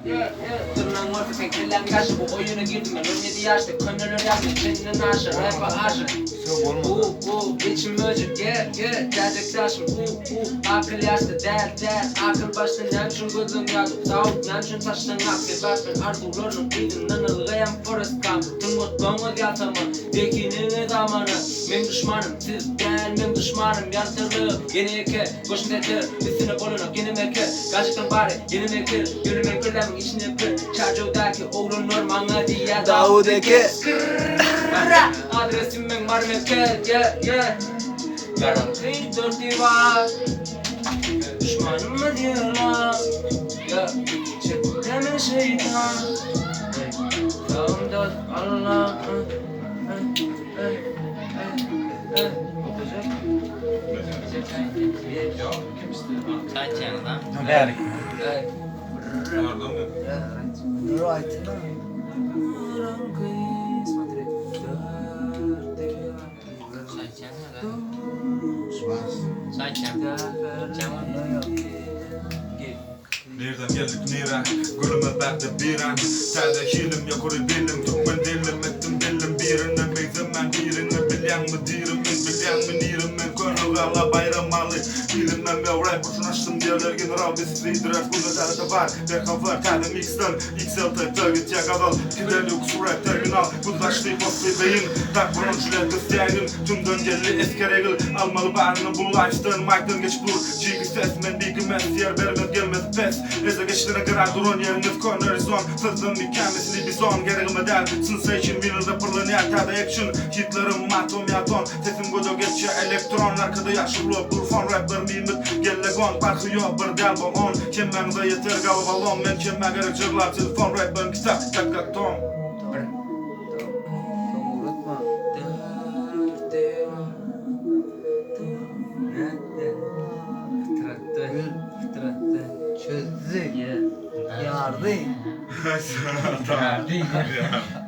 Tırnağın orta teknilen kaşı bu oyuna girdim ben 17 yaşta könülür yazmış kendinin aşır rap'a aşır içim öcük gerçektaşım akıl yaşta der akıl başta nemşin gözüm yadıp tavuk nemşin taştan akıl bakın arzularının idinden ılgayan forest kamp tımut gönül yatama dekinin zamanı men düşmanım sizden men düşmanım yantırlı yeni eke koşun etir üstüne bulunup yeni meke gerçekten bari yeni mekir yeni mekirlemin içine kır çarjodaki oğlun normana diye Davud eke adresim ben var meke yarın kıyı dörtü var düşmanım mı diyorlar çekmeme şeytan sağımda Allah Very. Right. Nereden geldik neren? Gülüme verdi biren. Sende hilim yakuru dilim. Tümmen dilim ettim dilim. Birine beyzemen birine bilyen mi dirim mi bilyen mi nirim mi könül gala bayramalı. Bilimem ya rap uçun açtım diyorlar general biz lider. Bunda tane var. Derkan var tane mixten. XL tekrar git yakadal. Kideli uksu rap terminal. Budaştı baslı beyin. Tak bunun çilekli siyaydın. Tümden gelli eski regl. Almalı bağrını bulaştın. Mike'den geç bulur. Çiğgi sesmen bilgimez. Yer vermez gelmez pes. Eze geçtiğine kadar durun yeriniz corner zone. Sözün mükemmesini bir son. Gereğime der. Sensation winner rapper'lı niyakada action. Hitlerim matom yaton. Sesim godo geçiyor elektron. Arkada yaşlı burfon rapper mimik. Gelle gon parkı yok bir del balon. Kemmen yeter gal balon. Men kemmen gerek cırlar telefon rapper kitap takak ton. Çözdü. Yardı. Yardım.